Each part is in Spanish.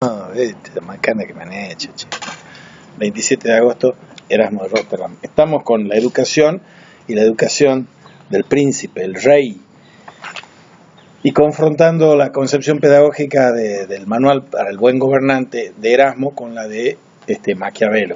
La macana que me han hecho, che. 27 de agosto, Erasmo de Rotterdam. Estamos con la educación y la educación del príncipe, el rey, y confrontando la concepción pedagógica del manual para el buen gobernante de Erasmo con la de Maquiavelo.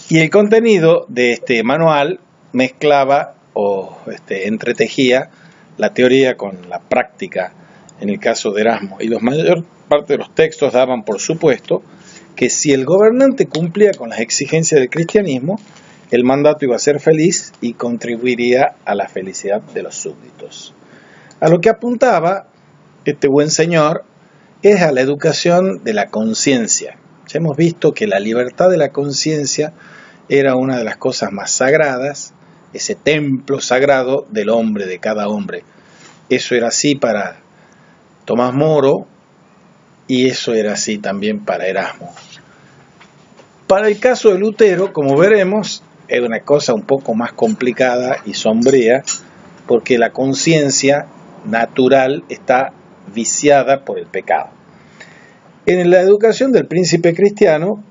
Y el contenido de este manual mezclaba o entretejía la teoría con la práctica en el caso de Erasmo, y la mayor parte de los textos daban por supuesto que si el gobernante cumplía con las exigencias del cristianismo, el mandato iba a ser feliz y contribuiría a la felicidad de los súbditos. A lo que apuntaba este buen señor es a la educación de la conciencia. Ya hemos visto que la libertad de la conciencia era una de las cosas más sagradas, ese templo sagrado del hombre, de cada hombre. Eso era así para Tomás Moro y eso era así también para Erasmo. Para el caso de Lutero, como veremos, es una cosa un poco más complicada y sombría, porque la conciencia natural está viciada por el pecado. En la educación del príncipe cristiano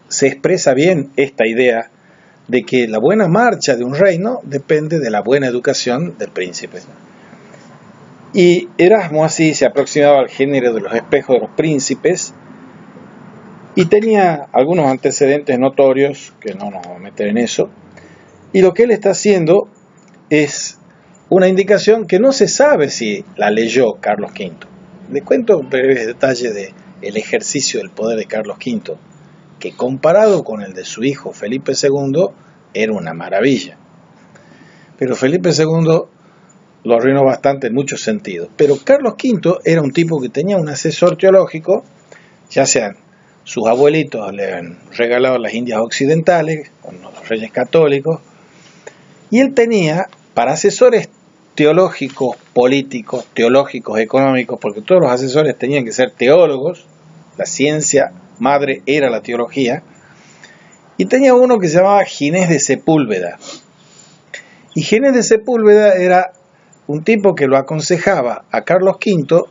se expresa bien esta idea de que la buena marcha de un reino depende de la buena educación del príncipe. Y Erasmo así se aproximaba al género de los espejos de los príncipes y tenía algunos antecedentes notorios, que no nos vamos a meter en eso, y lo que él está haciendo es una indicación que no se sabe si la leyó Carlos V. Les cuento un breve detalle del ejercicio del poder de Carlos V, que comparado con el de su hijo Felipe II, era una maravilla. Pero Felipe II lo arruinó bastante en muchos sentidos. Pero Carlos V era un tipo que tenía un asesor teológico, ya sean sus abuelitos le han regalado las Indias occidentales, con los reyes católicos, y él tenía para asesores teológicos, políticos, teológicos, económicos, porque todos los asesores tenían que ser teólogos, la ciencia madre era la teología, y tenía uno que se llamaba Ginés de Sepúlveda. Y Ginés de Sepúlveda era un tipo que lo aconsejaba a Carlos V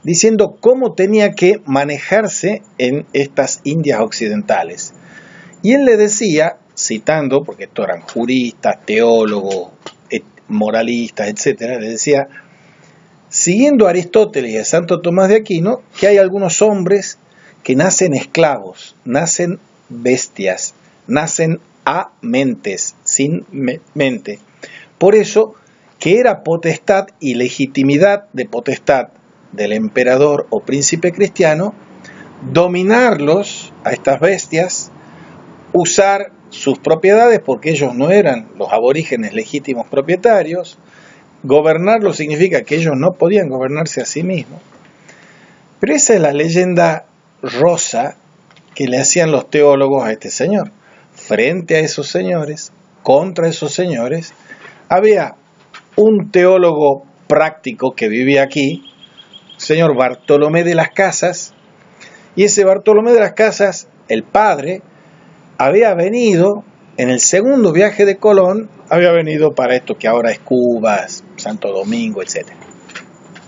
diciendo cómo tenía que manejarse en estas Indias occidentales. Y él le decía, citando, porque estos eran juristas, teólogos, moralistas, etc., le decía, siguiendo a Aristóteles y a Santo Tomás de Aquino, que hay algunos hombres que nacen esclavos, nacen bestias, nacen a mentes, sin mente. Por eso que era potestad y legitimidad de potestad del emperador o príncipe cristiano dominarlos a estas bestias, usar sus propiedades porque ellos no eran los aborígenes legítimos propietarios. Gobernarlos significa que ellos no podían gobernarse a sí mismos. Pero esa es la leyenda rosa que le hacían los teólogos a este señor. Frente a esos señores, contra esos señores, había un teólogo práctico que vivía aquí, señor Bartolomé de las Casas, y ese Bartolomé de las Casas, el padre, había venido en el segundo viaje de Colón, había venido para esto que ahora es Cuba, Santo Domingo, etc.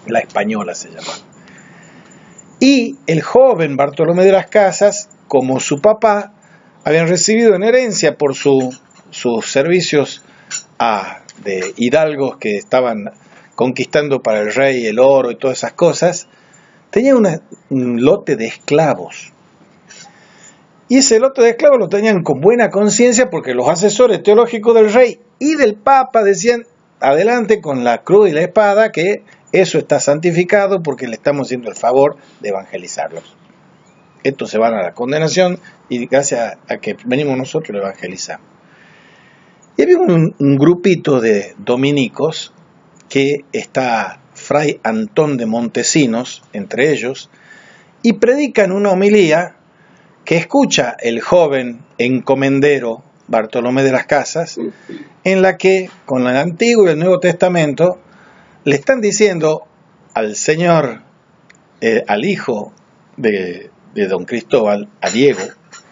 La Española se llamaba. Y el joven Bartolomé de las Casas, como su papá, habían recibido en herencia por sus servicios de hidalgos que estaban conquistando para el rey el oro y todas esas cosas, tenía un lote de esclavos. Y ese lote de esclavos lo tenían con buena conciencia porque los asesores teológicos del rey y del papa decían, adelante con la cruz y la espada, que eso está santificado porque le estamos haciendo el favor de evangelizarlos. Estos se van a la condenación y gracias a que venimos nosotros lo evangelizamos. Y había un grupito de dominicos que está Fray Antón de Montesinos, entre ellos, y predican una homilía que escucha el joven encomendero Bartolomé de las Casas, en la que, con el Antiguo y el Nuevo Testamento, le están diciendo al señor, al hijo de don Cristóbal, a Diego,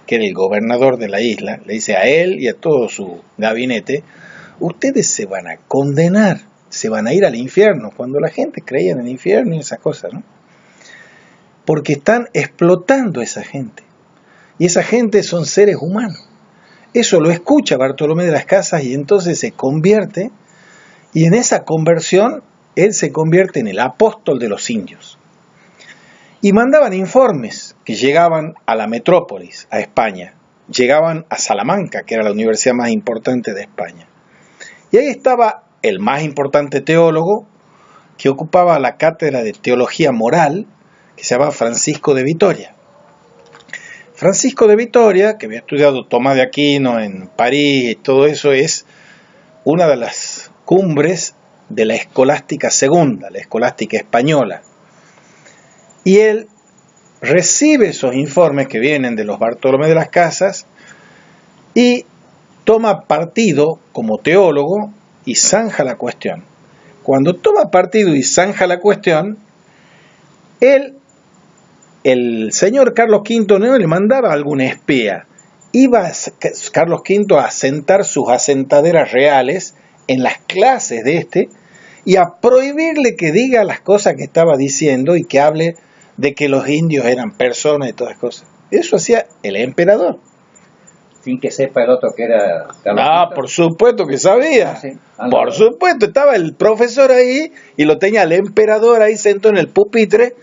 que era el gobernador de la isla, le dice a él y a todo su gabinete, ustedes se van a condenar se van a ir al infierno, cuando la gente creía en el infierno y esas cosas, ¿no? Porque están explotando a esa gente. Y esa gente son seres humanos. Eso lo escucha Bartolomé de las Casas y entonces se convierte, y en esa conversión él se convierte en el apóstol de los indios. Y mandaban informes que llegaban a la metrópolis, a España. Llegaban a Salamanca, que era la universidad más importante de España. Y ahí estaba el más importante teólogo, que ocupaba la cátedra de teología moral, que se llamaba Francisco de Vitoria. Francisco de Vitoria, que había estudiado Tomás de Aquino en París y todo eso, es una de las cumbres de la escolástica segunda, la escolástica española. Y él recibe esos informes que vienen de los Bartolomé de las Casas y toma partido como teólogo y zanja la cuestión. Cuando toma partido y zanja la cuestión, el señor Carlos V no le mandaba algún espía. Iba Carlos V a asentar sus asentaderas reales en las clases de y a prohibirle que diga las cosas que estaba diciendo y que hable de que los indios eran personas y todas las cosas. Eso hacía el emperador. Sin que sepa el otro que era Carlos V. Por supuesto que sabía. Sí. Por supuesto, estaba el profesor ahí y lo tenía el emperador ahí sentado en el pupitre,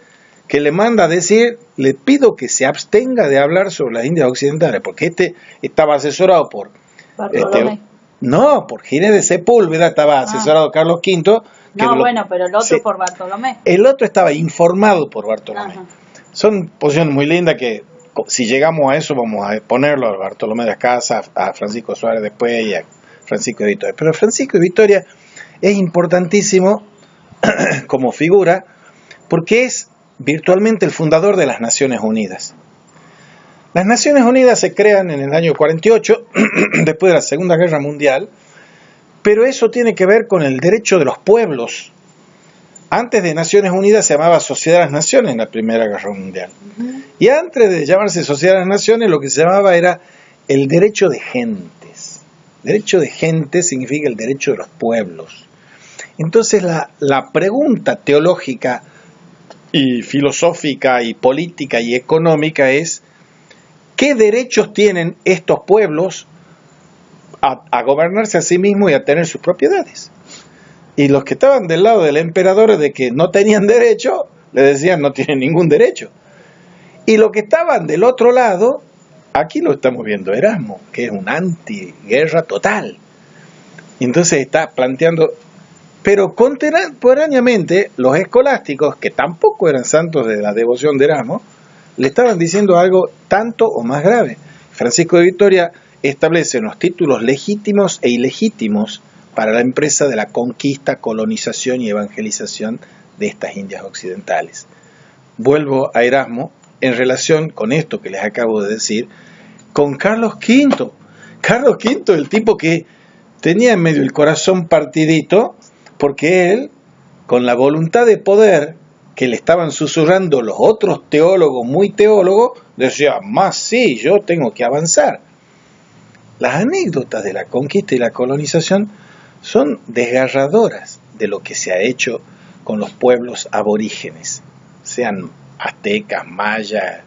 que le manda a decir, le pido que se abstenga de hablar sobre las Indias Occidentales, porque estaba asesorado por Bartolomé. por Ginés de Sepúlveda, estaba asesorado Carlos V. Pero el otro por Bartolomé. El otro estaba informado por Bartolomé. Ajá. Son posiciones muy lindas que, si llegamos a eso, vamos a ponerlo a Bartolomé de las Casas, a Francisco Suárez después y a Francisco de Vitoria. Pero Francisco de Vitoria es importantísimo como figura porque es virtualmente el fundador de las Naciones Unidas. Las Naciones Unidas se crean en el año 48, después de la Segunda Guerra Mundial, pero eso tiene que ver con el derecho de los pueblos. Antes de Naciones Unidas se llamaba Sociedad de las Naciones en la Primera Guerra Mundial. Y antes de llamarse Sociedad de las Naciones, lo que se llamaba era el derecho de gentes. Derecho de gentes significa el derecho de los pueblos. Entonces la pregunta teológica y filosófica y política y económica es: ¿qué derechos tienen estos pueblos a gobernarse a sí mismos y a tener sus propiedades? Y los que estaban del lado del emperador, de que no tenían derecho, le decían no tienen ningún derecho. Y los que estaban del otro lado, aquí lo estamos viendo Erasmo, que es un antiguerra total. Y entonces está planteando, pero contemporáneamente los escolásticos, que tampoco eran santos de la devoción de Erasmo, le estaban diciendo algo tanto o más grave. Francisco de Vitoria establece unos títulos legítimos e ilegítimos para la empresa de la conquista, colonización y evangelización de estas Indias occidentales. Vuelvo a Erasmo en relación con esto que les acabo de decir, con Carlos V. Carlos V, el tipo que tenía en medio el corazón partidito, porque él, con la voluntad de poder que le estaban susurrando los otros teólogos, muy teólogos, decía, más sí, yo tengo que avanzar. Las anécdotas de la conquista y la colonización son desgarradoras de lo que se ha hecho con los pueblos aborígenes, sean aztecas, mayas,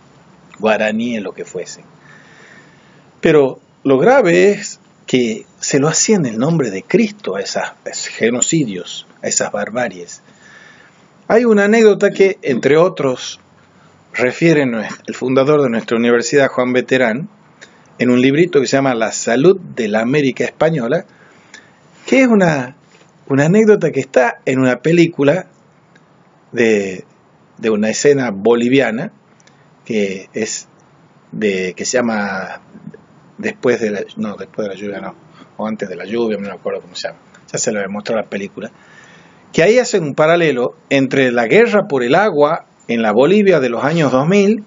guaraníes, lo que fuesen. Pero lo grave es que se lo hacía en el nombre de Cristo a esos genocidios, a esas barbaries. Hay una anécdota que, entre otros, refiere el fundador de nuestra universidad, Juan Beterán, en un librito que se llama La Salud de la América Española, que es una anécdota que está en una película de una escena boliviana que se llama después de la lluvia, no, o antes de la lluvia, no me acuerdo cómo se llama, ya se lo voy a mostrar la película, que ahí hacen un paralelo entre la guerra por el agua en la Bolivia de los años 2000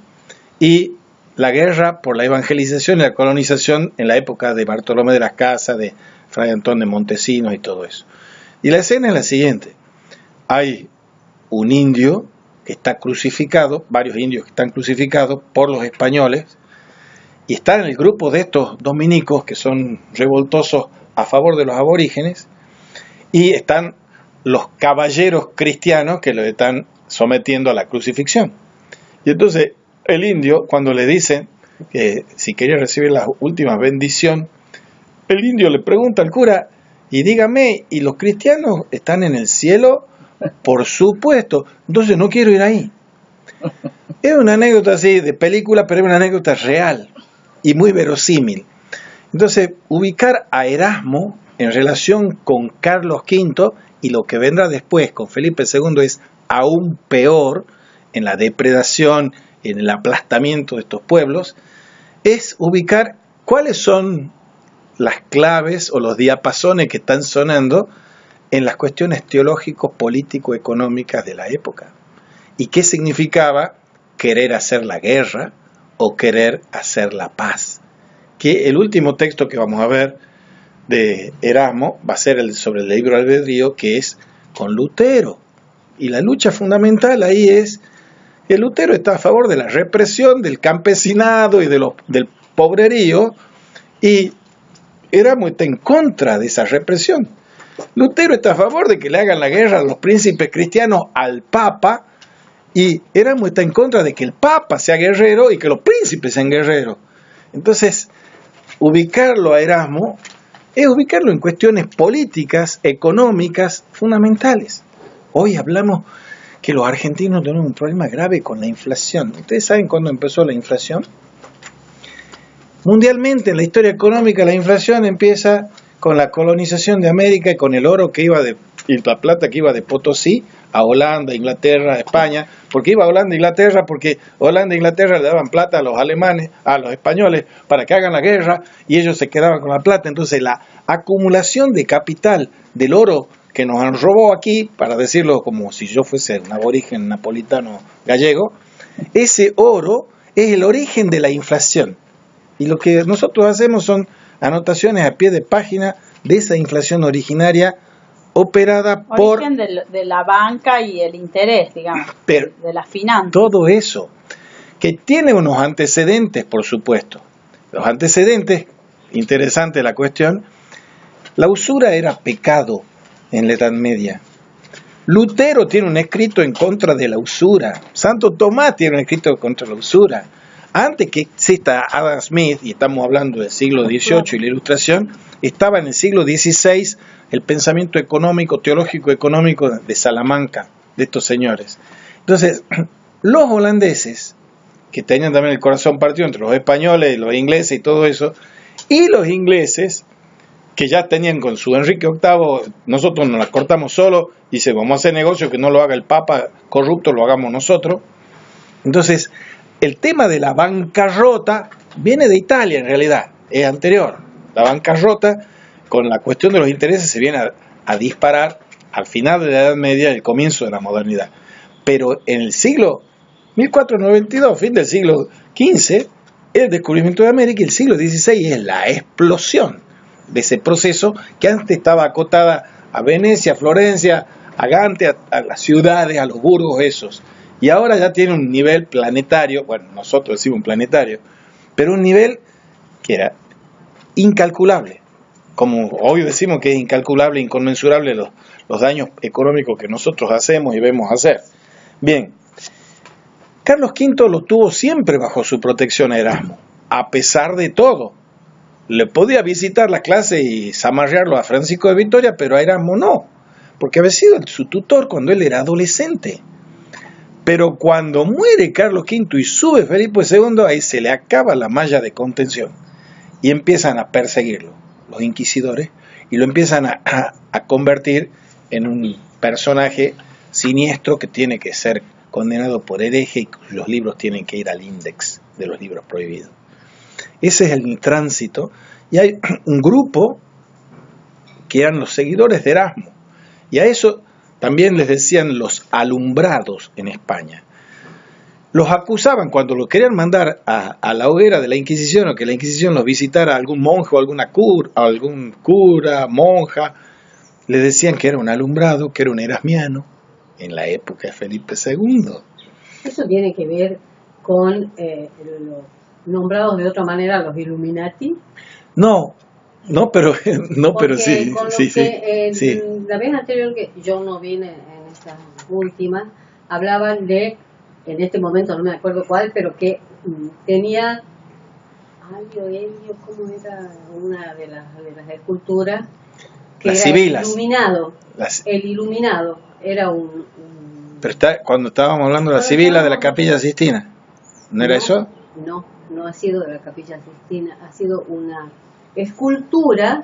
y la guerra por la evangelización y la colonización en la época de Bartolomé de las Casas, de Fray Antón de Montesinos y todo eso. Y la escena es la siguiente: hay un indio que está crucificado, varios indios que están crucificados por los españoles, y están en el grupo de estos dominicos que son revoltosos a favor de los aborígenes, y están los caballeros cristianos que lo están sometiendo a la crucifixión. Y entonces el indio, cuando le dicen que si quería recibir la última bendición, el indio le pregunta al cura, y dígame, ¿y los cristianos están en el cielo? Por supuesto, entonces no quiero ir ahí. Es una anécdota así de película, pero es una anécdota real y muy verosímil. Entonces, ubicar a Erasmo en relación con Carlos V y lo que vendrá después con Felipe II es aún peor en la depredación, en el aplastamiento de estos pueblos, es ubicar cuáles son las claves o los diapasones que están sonando en las cuestiones teológicos, político, económicas de la época. ¿Y qué significaba querer hacer la guerra o querer hacer la paz? Que el último texto que vamos a ver de Erasmo va a ser el sobre el libre albedrío, que es con Lutero. Y la lucha fundamental ahí es que Lutero está a favor de la represión del campesinado y del pobrerío, y Erasmo está en contra de esa represión. Lutero está a favor de que le hagan la guerra a los príncipes cristianos al Papa, y Erasmo está en contra de que el Papa sea guerrero y que los príncipes sean guerreros. Entonces, ubicarlo a Erasmo es ubicarlo en cuestiones políticas, económicas, fundamentales. Hoy hablamos que los argentinos tienen un problema grave con la inflación. ¿Ustedes saben cuándo empezó la inflación? Mundialmente, en la historia económica, la inflación empieza con la colonización de América y con el oro que iba y la plata que iba de Potosí a Holanda, Inglaterra, España. Porque iba a Holanda, Inglaterra, porque Holanda e Inglaterra le daban plata a los alemanes, a los españoles, para que hagan la guerra, y ellos se quedaban con la plata. Entonces la acumulación de capital del oro que nos han robado aquí, para decirlo como si yo fuese un aborigen napolitano gallego, ese oro es el origen de la inflación. Y lo que nosotros hacemos son anotaciones a pie de página de esa inflación originaria operada por... Origen de la banca y el interés, digamos, pero de las finanzas. Todo eso, que tiene unos antecedentes, por supuesto. Los antecedentes, interesante la cuestión, la usura era pecado en la Edad Media. Lutero tiene un escrito en contra de la usura. Santo Tomás tiene un escrito contra la usura. Antes que exista Adam Smith, y estamos hablando del siglo XVIII y la Ilustración, estaba en el siglo XVI el pensamiento económico, teológico económico de Salamanca, de estos señores. Entonces, los holandeses, que tenían también el corazón partido entre los españoles y los ingleses y todo eso, y los ingleses, que ya tenían con su Enrique VIII, nosotros nos las cortamos solos, y dice, vamos a hacer negocio que no lo haga el Papa corrupto, lo hagamos nosotros. Entonces, el tema de la bancarrota viene de Italia en realidad, es anterior. La bancarrota, con la cuestión de los intereses, se viene a disparar al final de la Edad Media y el comienzo de la modernidad. Pero en el siglo 1492, fin del siglo XV, el descubrimiento de América, y el siglo XVI es la explosión de ese proceso que antes estaba acotada a Venecia, a Florencia, a Gante, a las ciudades, a los burgos esos. Y ahora ya tiene un nivel planetario, bueno, nosotros decimos planetario, pero un nivel que era incalculable. Como hoy decimos que es incalculable, inconmensurable los daños económicos que nosotros hacemos y vemos hacer. Bien, Carlos V lo tuvo siempre bajo su protección a Erasmo, a pesar de todo. Le podía visitar la clase y zamarrearlo a Francisco de Vitoria, pero a Erasmo no, porque había sido su tutor cuando él era adolescente. Pero cuando muere Carlos V y sube Felipe II, ahí se le acaba la malla de contención y empiezan a perseguirlo los inquisidores y lo empiezan a convertir en un personaje siniestro que tiene que ser condenado por hereje y cuyos libros tienen que ir al índex de los libros prohibidos. Ese es el tránsito, y hay un grupo que eran los seguidores de Erasmo, y a eso también les decían los alumbrados en España. Los acusaban cuando los querían mandar a la hoguera de la Inquisición, o que la Inquisición los visitara a algún monje o algún cura, monja, les decían que era un alumbrado, que era un erasmiano, en la época de Felipe II. ¿Eso tiene que ver con los nombrados de otra manera los Illuminati? No, No, pero no, pero Porque sí, con lo sí, sí, que, sí. la vez anterior que yo no vine en esta última, hablaban de, en este momento no me acuerdo cuál, pero que tenía Helio, ¿cómo era una de las esculturas? Que Las era sibilas. iluminado. Las- El iluminado era Pero cuando estábamos hablando de la Cuando Sibila de la estábamos- Capilla Sistina, ¿no era eso? No, no ha sido de la Capilla Sistina, ha sido una escultura